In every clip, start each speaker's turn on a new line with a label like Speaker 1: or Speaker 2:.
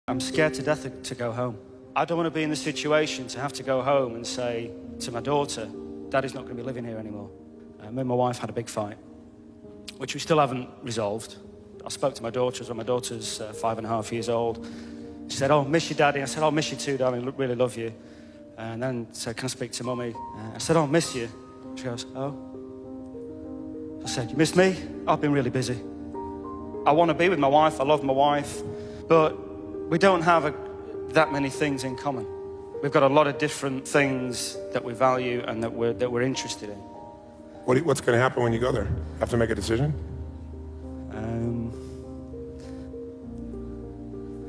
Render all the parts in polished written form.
Speaker 1: I'm scared to death to go home. I don't want to be in the situation to have to go home and say to my daughter, Daddy's not going to be living here anymore. Me and my wife had a big fight, which we still haven't resolved. I spoke to my daughter as well. My daughter's 5.5 years old. She said, oh, miss you, Daddy. I said, oh, miss you too, darling. Really love you. And then said, can I speak to Mummy? I said, oh, miss you. She goes, oh. I said, you miss me? I've been really busy. I want to be with my wife. I love my wife. But we don't have that many things in common. We've got a lot of different things that we value and that we're interested in.
Speaker 2: What's going to happen when you go there? Have to make a decision?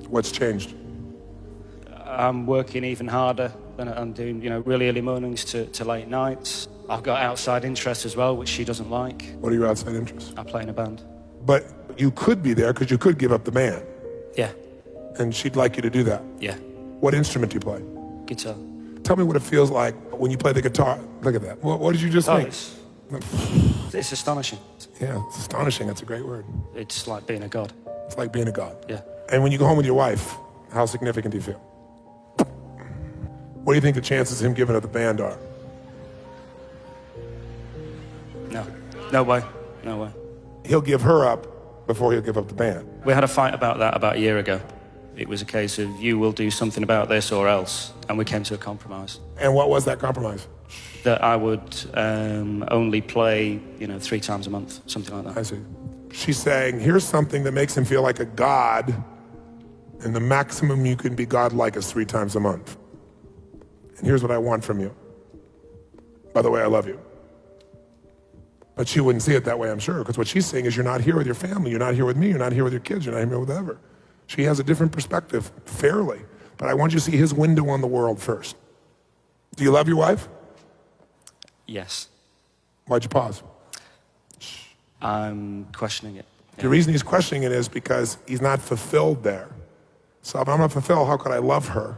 Speaker 2: What's changed?
Speaker 1: I'm working even harder. I'm doing, really early mornings to late nights. I've got outside interests as well, which she doesn't like.
Speaker 2: What are your outside interests?
Speaker 1: I play in a band.
Speaker 2: But you could be there because you could give up the band.
Speaker 1: Yeah.
Speaker 2: And she'd like you to do that.
Speaker 1: Yeah.
Speaker 2: What instrument do you play?
Speaker 1: Guitar.
Speaker 2: Tell me what it feels like when you play the guitar. Look at that. What did you just think?
Speaker 1: It's astonishing.
Speaker 2: Yeah, it's astonishing. That's a great word.
Speaker 1: It's like being a god.
Speaker 2: It's like being a god.
Speaker 1: Yeah.
Speaker 2: And when you go home with your wife, how significant do you feel? What do you think the chances of him giving up the band are?
Speaker 1: No. No way. No way.
Speaker 2: He'll give her up before he'll give up the band.
Speaker 1: We had a fight about that about a year ago. It was a case of you will do something about this or else. And we came to a compromise.
Speaker 2: And what was that compromise?
Speaker 1: That I would only play, 3 times a month, something like that.
Speaker 2: I see. She's saying, here's something that makes him feel like a god, and the maximum you can be godlike is 3 times a month. And here's what I want from you. By the way, I love you. But she wouldn't see it that way, I'm sure, because what she's saying is you're not here with your family, you're not here with me, you're not here with your kids, you're not here with whatever. She has a different perspective, fairly. But I want you to see his window on the world first. Do you love your wife?
Speaker 1: Yes.
Speaker 2: Why'd you pause?
Speaker 1: I'm questioning it. Yeah.
Speaker 2: The reason he's questioning it is because he's not fulfilled there. So if I'm not fulfilled, how could I love her?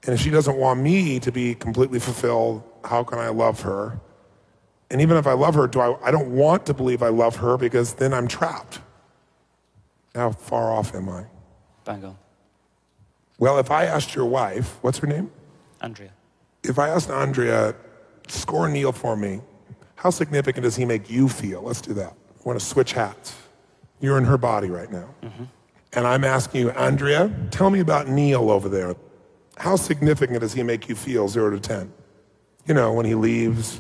Speaker 2: And if she doesn't want me to be completely fulfilled, how can I love her? And even if I love her, I don't want to believe I love her because then I'm trapped. How far off am I?
Speaker 1: Bang on.
Speaker 2: Well, if I asked your wife, what's her name?
Speaker 1: Andrea.
Speaker 2: If I asked Andrea, score Neil for me, how significant does he make you feel? Let's do that. I want to switch hats. You're in her body right now. Mm-hmm. And I'm asking you, Andrea, tell me about Neil over there. How significant does he make you feel, 0 to 10? When he leaves,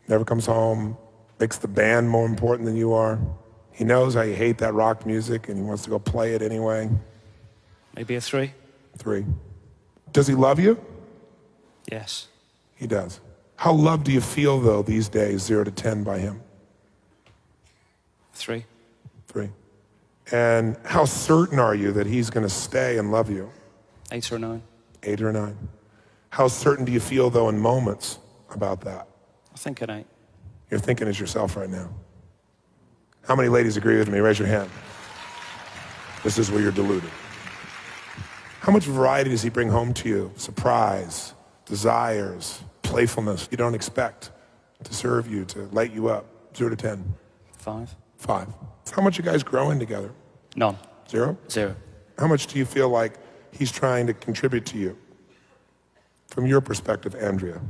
Speaker 2: never comes home, makes the band more important than you are. He knows how you hate that rock music and he wants to go play it anyway.
Speaker 1: Maybe a 3.
Speaker 2: 3. Does he love you?
Speaker 1: Yes.
Speaker 2: He does. How loved do you feel, though, these days, 0 to 10 by him?
Speaker 1: 3.
Speaker 2: 3. And how certain are you that he's going to stay and love you?
Speaker 1: 8 or 9.
Speaker 2: 8 or 9. How certain do you feel, though, in moments about that?
Speaker 1: I think an 8.
Speaker 2: You're thinking as yourself right now. How many ladies agree with me? Raise your hand. This is where you're deluded. How much variety does he bring home to you? Surprise, desires, playfulness you don't expect to serve you, to light you up. 0 to 10.
Speaker 1: 5.
Speaker 2: 5. How much you guys growing together?
Speaker 1: None.
Speaker 2: 0?
Speaker 1: 0.
Speaker 2: How much do you feel like he's trying to contribute to you? From your perspective, Andrea.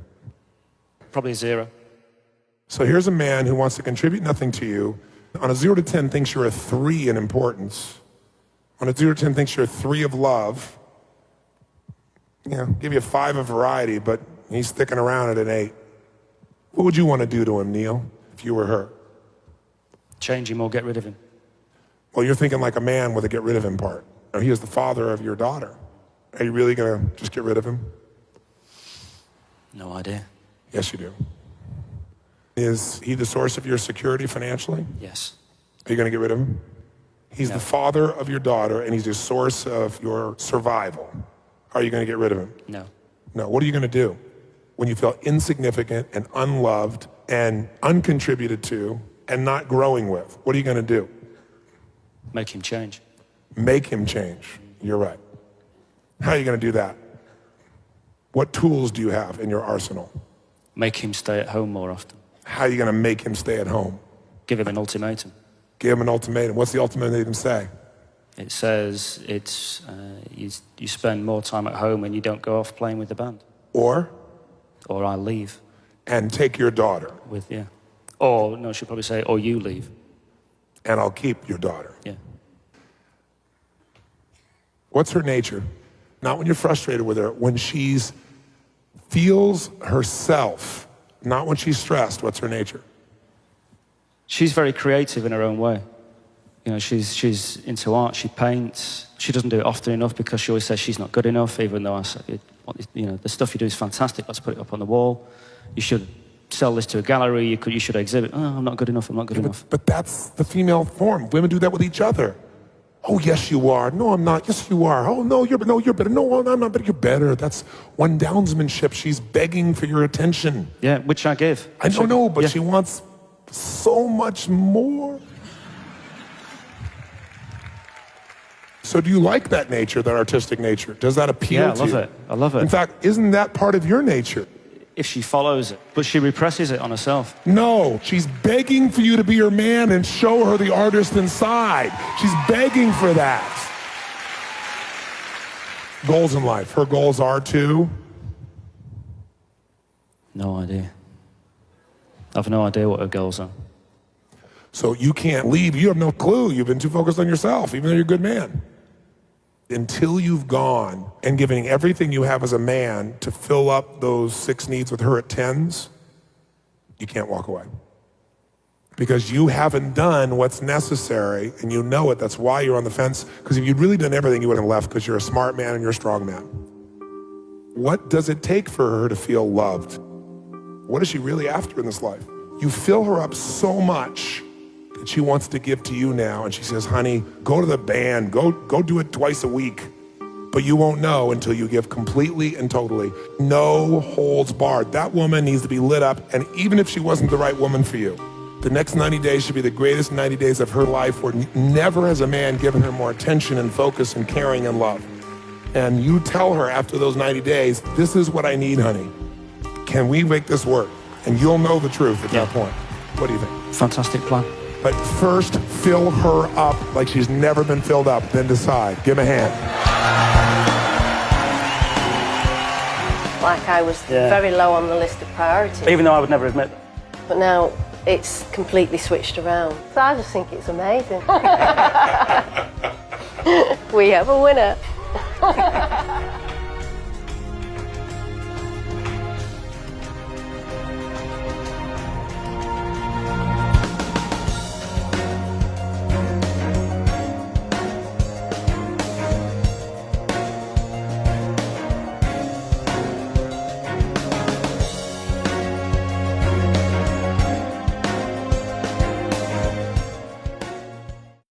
Speaker 1: Probably 0.
Speaker 2: So here's a man who wants to contribute nothing to you. On a 0 to 10 thinks you're a 3 in importance. On a 0 to 10 thinks you're a 3 of love. Give you a 5 of variety, but he's sticking around at an 8. What would you want to do to him, Neil, if you were her?
Speaker 1: Change him or get rid of him.
Speaker 2: Well, you're thinking like a man with a get rid of him part. He is the father of your daughter. Are you really going to just get rid of him?
Speaker 1: No idea.
Speaker 2: Yes, you do. Is he the source of your security financially?
Speaker 1: Yes.
Speaker 2: Are you going to get rid of him? He's the father of your daughter, and he's the source of your survival. Are you going to get rid of him?
Speaker 1: No.
Speaker 2: No. What are you going to do when you feel insignificant and unloved and uncontributed to and not growing with? What are you going to do?
Speaker 1: Make him change.
Speaker 2: Make him change. You're right. How are you going to do that? What tools do you have in your arsenal?
Speaker 1: Make him stay at home more often.
Speaker 2: How are you going to make him stay at home?
Speaker 1: Give him an ultimatum.
Speaker 2: Give him an ultimatum. What's the ultimatum say?
Speaker 1: It says you spend more time at home and you don't go off playing with the band.
Speaker 2: Or
Speaker 1: I leave.
Speaker 2: And take your daughter.
Speaker 1: Or, no, she'll probably say, or you leave.
Speaker 2: And I'll keep your daughter.
Speaker 1: Yeah.
Speaker 2: What's her nature? Not when you're frustrated with her, when she's feels herself, not when she's stressed. What's her nature?
Speaker 1: She's very creative in her own way. You know, she's into art, she paints. She doesn't do it often enough because she always says she's not good enough, even though I say, you know, the stuff you do is fantastic, let's put it up on the wall. You should sell this to a gallery, you should exhibit. Oh, I'm not good enough, I'm not good enough.
Speaker 2: But that's the female form. Women do that with each other. Oh, yes, you are. No, I'm not. Yes, you are. Oh, no, you're better. No, I'm not better. You're better. That's one downsmanship. She's begging for your attention.
Speaker 1: Yeah, which I give.
Speaker 2: I don't know, but she wants so much more. So do you like that nature, that artistic nature? Does that appeal to you?
Speaker 1: Yeah, I love it.
Speaker 2: In fact, isn't that part of your nature?
Speaker 1: If she follows it, but she represses it on herself.
Speaker 2: No, she's begging for you to be her man and show her the artist inside. She's begging for that. Goals in life. Her goals are to?
Speaker 1: No idea. I've no idea what her goals are.
Speaker 2: So you can't leave. You have no clue. You've been too focused on yourself, even though you're a good man. Until you've gone and giving everything you have as a man to fill up those 6 needs with her at 10s, you can't walk away. Because you haven't done what's necessary, and you know it. That's why you're on the fence. Because if you'd really done everything, you would have left, because you're a smart man and you're a strong man. What does it take for her to feel loved? What is she really after in this life? You fill her up so much that she wants to give to you now, and she says, honey, go to the band, go do it twice a week. But you won't know until you give completely and totally. No holds barred. That woman needs to be lit up, and even if she wasn't the right woman for you, the next 90 days should be the greatest 90 days of her life, where never has a man given her more attention and focus and caring and love. And you tell her after those 90 days, this is what I need, honey. Can we make this work? And you'll know the truth at that point. What do you think?
Speaker 1: Fantastic plan.
Speaker 2: But first, fill her up like she's never been filled up, then decide. Give him a hand.
Speaker 3: Like I was very low on the list of priorities.
Speaker 1: Even though I would never admit that.
Speaker 3: But now it's completely switched around. So I just think it's amazing. We have a winner.